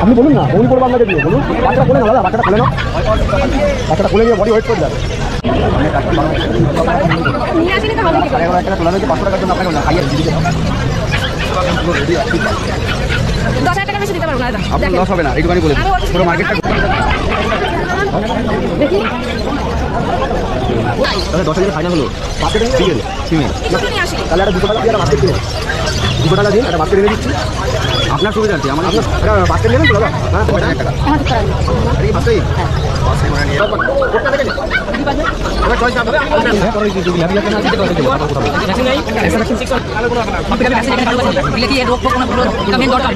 আপনি বলুন না বৌনি করবো আপনাকে দিয়ে বলুন। বাচ্চাটা কোলে না দাদা, বাচ্চাটা কোলে না, বাচ্চাটা কোলে নিয়ে বডি ওয়েট করে যাবে। 11,000 টাকা তোলা রয়েছে, 500 টাকার জন্য আপনাকে হাইয়ার দিতে হবে। 10,000 টাকা বেশি দিতে পারবো না দাদা, আপনার লস হবে না, এইটুখানি বলে দিন। পুরো মার্কেটটা দেখি 10,000 ফাইনাল হলো। বাস্কেট ঠিক আছে সিমে, তাহলে একটা 200 টাকা দিয়ে একটা বাস্কেট কিনে 200 টাকা দিন, একটা বাস্কেট এনে দিচ্ছি আপনার সুবিধা আছে। আমার আপনার বাস্কেট নেবেন তো দাদা? হ্যাঁ 5,000 টাকা এই বাস্কেট বাস্কেট করে নিয়ে এবার চয়েস আপনাদের হ্যাঁ করে দিই। যদি আপনি না দিতে পারেন ভ্যাকসিন নাই ভ্যাকসিন 6 আলো কোনো আপনার আপনি ভ্যাকসিন এখানে ভালো আছে দিলে কি রোগ কোনো পুরো এটা মেন দরকার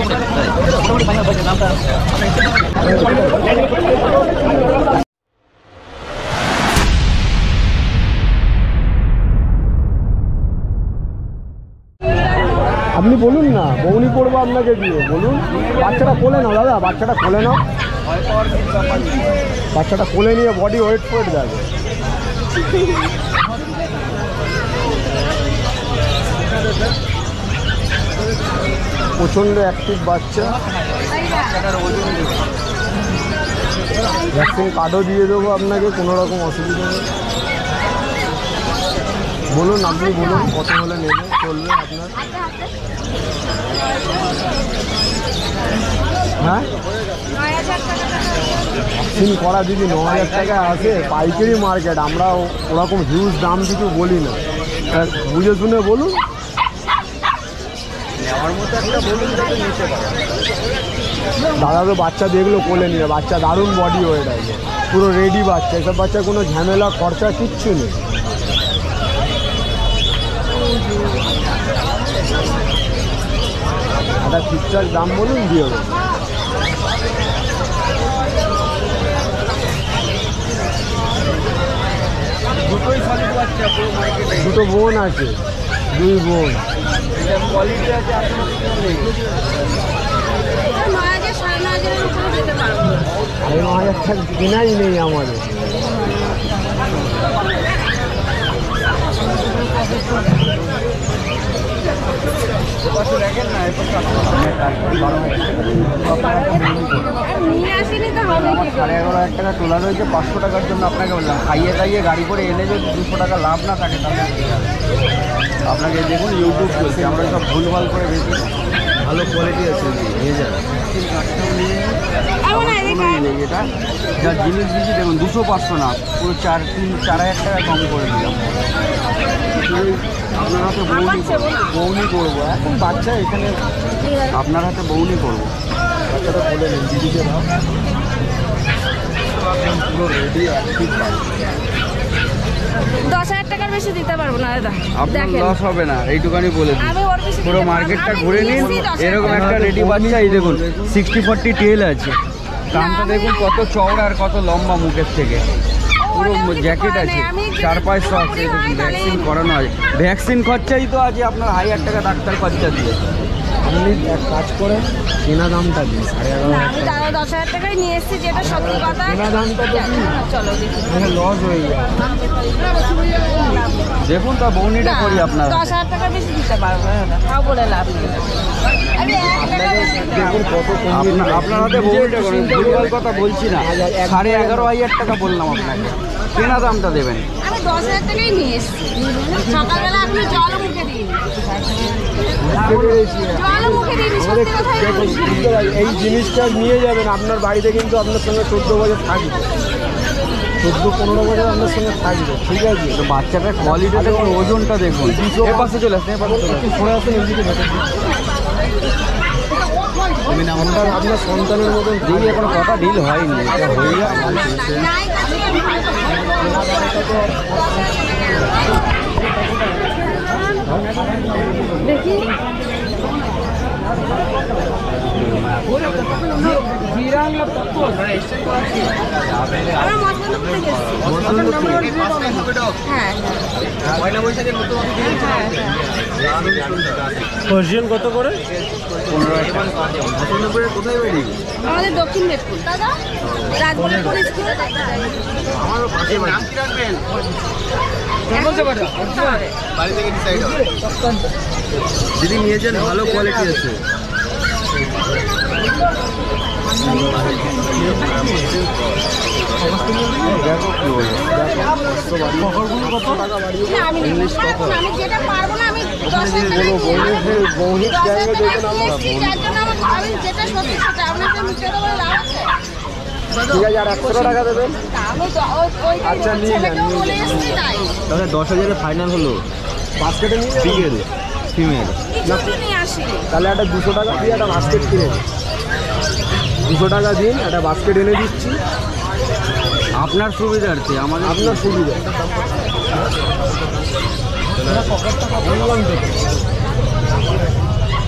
মোটামুটি ফাইনাল হয়েছে নামটা। আপনি বলুন না বৌনি করবো আপনাকে দিয়ে বলুন। বাচ্চাটা কোলে নাও দাদা, বাচ্চাটা কোলে নাও, বাচ্চাটা কোলে নিয়ে বডি ওয়েট করে যাবে। প্রচণ্ড অ্যাক্টিভ বাচ্চা, ভ্যাকসিন কার্ডও দিয়ে দেবো আপনাকে, কোনো রকম অসুবিধা নেই। বলুন আপনি বলুন কত হলে নেবে চলবে আপনার? হ্যাঁ ভ্যাকসিন করা যদি 9,000 টাকা আসে, পাইকারি মার্কেট, আমরা ওরকম হিউজ দাম কিছু বলি না, বুঝে শুনে বলুন। নেওয়ার মতো একটা বলুন যাতে নিতে পারে। দাদা তো বাচ্চা দেখলো কোলে নিয়ে, বাচ্চা দারুণ বডি ওয়েট আছে, পুরো রেডি বাচ্চা, এসব বাচ্চা কোনো ঝামেলা খরচা কিচ্ছু নেই। একটা ঠিকঠাক দাম বলুন দিয়ে দেবো। দুটোই সলিড বাচ্চা, পুরো মার্কেটে দুটো বোন আছে, 2 বোন কোয়ালিটি আছে। আপনার 9,000 টাকা কেনাই নেই আমাদের। দেখেন না 11,500 টাকা তোলা রয়েছে, 500 টাকার জন্য আপনাকে বললাম। খাইয়ে খাইয়ে গাড়ি করে এনে যদি 200 টাকা লাভ না থাকে তাহলে আপনাকে দেখুন ইউটিউব চলছে, আমরা সব ভুলভাল করে বেশি ভালো কোয়ালিটি আছে নিয়ে যাবেন। এটা যা জিনিস দিচ্ছি দেখুন 200-500 না, পুরো 4,000 টাকা কম করে দিলাম। আপনার হাতে বৌনি করবো এখন বাচ্চা, এখানে আপনার হাতে বৌনি করবো। বাচ্চাটা বলে নেন দিদিকে ভাব, পুরো রেডি অ্যাক্টিভ। 10,000 টাকার বেশি দিতে পারবো না দাদা, আপনার লস হবে না, এইটুখানি বলে দিন। পুরো মার্কেটটা ঘুরে নিন, এরকম একটা রেডি বাচ্চা। এই দেখুন 60-40 টেল আছে, কানটা দেখুন কত চওড়া আর কত লম্বা মুখের থেকে, পুরো জ্যাকেট আছে, 4-5 সক্স। ভ্যাকসিন করানো আছে, ভ্যাকসিন খরচাই তো আছে আপনার 1,000 টাকা ডাক্তার খরচা দিয়ে। আপনি এক কাজ করেন, কেনা দামটা দিন 11,500 টাকা। 10,000 টাকায় নিয়ে এসেছি, যেটা সত্যি কথা। কেনা দামটা তো চলো লস হয়ে যায়। দেখুন তা বৌনিটা করি আপনার 10,000 টাকা বেশি দিতে পারবো না, তাও বলে লাভ নেই। দেখুন কত আপনার হাতে বৌনিটা করেন, ভুলভাল কথা বলছি না। 11,500 টাকা বললাম আপনাকে, কেনা দামটা দেবেন। আমি 10,000 টাকাই নিয়ে এসেছি, সকালবেলা আপনি জল মুখে দিন, এই জিনিসটা নিয়ে যাবেন আপনার বাড়িতে, কিন্তু আপনার সঙ্গে 14 বছর থাকবে, 14-15 বছর আপনার সঙ্গে থাকবে, ঠিক আছে? তো বাচ্চাটার কোয়ালিটি দেখুন, ওজনটা দেখুন। পাশে চলে আসেন, পড়ে আসেন এদিকে। আপনার সন্তানের মতন দিই, এখনো কটা ডিল হয়নি, এটা হয়ে যায়। দেখি পার্সিয়ান কত করে? 15,000। কোথায় বাড়ি? আমাদের দক্ষিণ মেদিনীপুর দাদা, রাজবল্লভপুর স্কুল। আমারও পাশে বাড়ি। দিদি নিয়েছেন, ভালো কোয়ালিটি আছে। দেখো কি বলবো না, আমি নেবো। আমি যেটা পারবো না আমি 10,000 টাকা দিয়ে বৌহিক জায়গা যেটা নাম আমি যেটা সত্যি সেটা আপনাকে মিথ্যে তো বলে লাভ আছে। ঠিক আছে, আর 100 টাকা দেবেন। তা আমি আচ্ছা, নিয়ে যান, ছেলেকেও নিয়ে বলে যান। এসছি তাই। তাহলে 10,000-এ ফাইনাল হলো। বাস্কেটে নিয়ে যাবেন? বিকেল ফিমেল। কিছু তো নিয়ে আসিনি। তাহলে একটা 200 টাকা দিয়ে একটা বাস্কেট কিনে দিন। 200 টাকা দিন, একটা বাস্কেট এনে দিচ্ছি আপনার সুবিধার্থে আমাদের আপনার সুবিধা।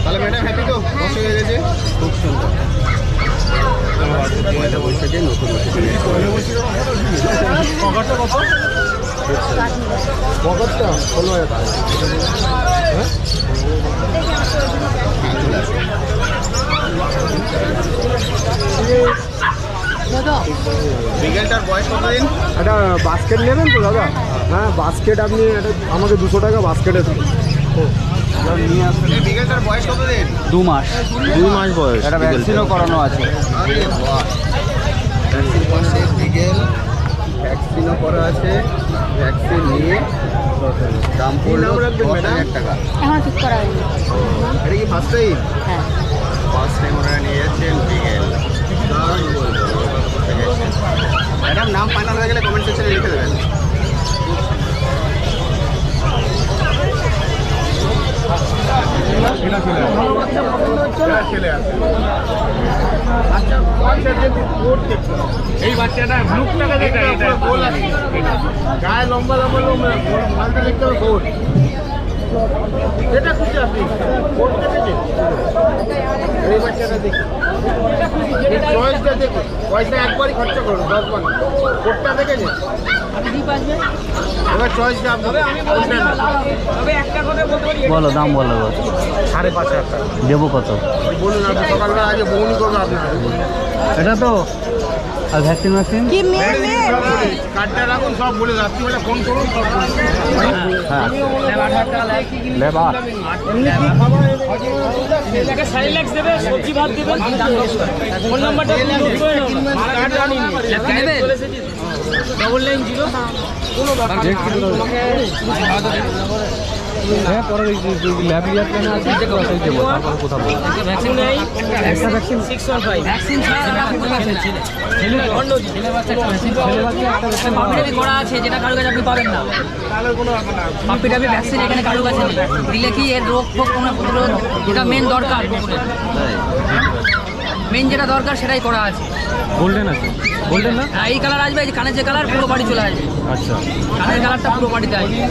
তাহলে ম্যাডাম হ্যাপি তো বসে হয়ে গেছে। খুব সুন্দর। পয়লা বৈশাখে নতুন পকেটটা 16,000 টাকা। বিকেলটার বয়স কতদিন? একটা বাস্কেট নেবেন তো দাদা? হ্যাঁ, বাস্কেট আপনি আমাকে 200 টাকা বাস্কেটে দেবেন। নিয়ে আসবেন। এই বিকেলটার বয়স কতদিন? 2 মাস। 2 মাস বয়স। একটা ভ্যাকসিনও করানো আছে। আরে বাহ, ভ্যাকসিন পাশে বিকেল ভ্যাকসিনও করা আছে। ভ্যাকসিন নিয়ে দাম পড়লো নাম রাখবেন, 10,000 টাকা। এখনো ঠিক করা হয়নি। এটা কি ফার্স্ট টাইম? হ্যাঁ। ফার্স্ট টাইম ওনারা নিয়ে যাচ্ছেন বিকেল। দারুণ বলবো, করতে গেছেন। ম্যাডাম নাম ফাইনাল হয়ে গেলে কমেন্ট সেকশনে লিখে দেবেন। এই বাচ্চাটা মুখটাকে দেখে গোল আছে, গায়ে লম্বা লম্বা লম্বা মালটা দেখতে হবে গোল। এটা খুঁজে আপনি গোল দেখেছেন? এই বাচ্চাটা দেখুন, চয়েসটা দেখুন। পয়সা একবারই খরচা করুন, 10 বার কোটটা দেখেছেন? এবার চয়েসটা আপনার। বলো দাম বলো। 5,500 টাকা দেবো কত? বলুন, আপনি সকালবেলা আগে বৌনি করবো আপনার। এটা তো আর ভ্যাকসিন ভ্যাকসিন কি মেয়ে কার্ডটা রাখুন, সব বলে রাত্রিবেলা ফোন করুন, সব বলে দেবো। হ্যাঁ লেবা সাইলেক্স দেবে, সবজি ভাত দেবে, ফোন নাম্বারটা ডবল 9 হ্যাঁ পরে ল্যাব কেনা আছে দেবো তারপর কোথাও ভ্যাকসিন নেই, ভ্যাকসিন 615 ভ্যাকসিন করা আছে, যেটা কারো কাছে আপনি পাবেন না। পাপ্পিটাপি ভ্যাকসিন এখানে কারো কাছে নেই। দিলে কি এর রোগ ফোগ কোনো প্রতিরোধ, যেটা মেন দরকার, মেন যেটা দরকার সেটাই করা আছে। গোল্ডেন আছে, গোল্ডেন না? এই কালার আসবে, এই যে কানের যে কালার পুরো বাড়ি চলে আসবে। আচ্ছা কানের কালারটা পুরো বাড়িতে আসবে।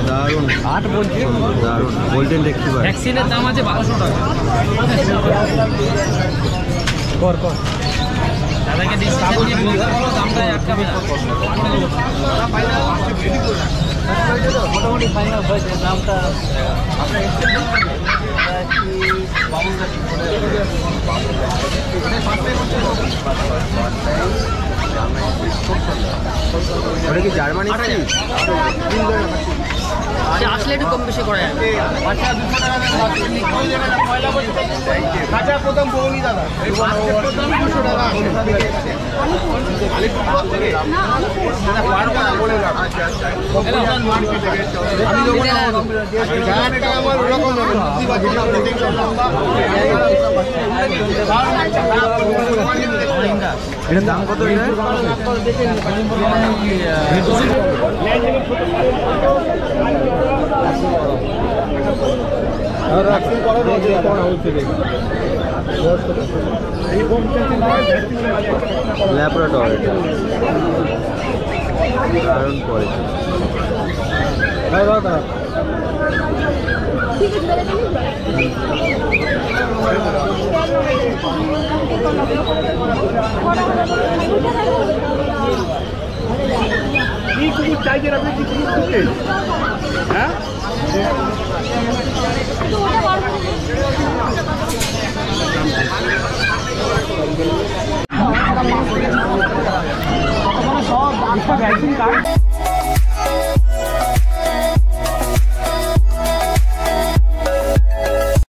দারুণ 8 বলছি, দারুণ গোল্ডেন দেখতে পাই। ভ্যাকসিনের দাম আছে 1200 টাকা। কর দাদাকে ডিসকাউন্ট দিয়ে বলতে বলো, দামটা একটা মোটামুটি ফাইনাল হয়েছে। দামটা ওটা কি জার্মানি? আসলে একটু কম বেশি করে যাবে। কাঁচা প্রথম বৌনি দাদা, প্রথম 200 টাকা। বলে রাখ। গানটা আমার ওরকম হবে, বুঝতে পারছি না, প্রোটেকশন লম্বা। এটার দাম কত? ল্যাবরেটরি দারুণ করেছে। কি কুকুর চাইছেন আপনি? কি কুকুর খুঁজছেন? হ্যাঁ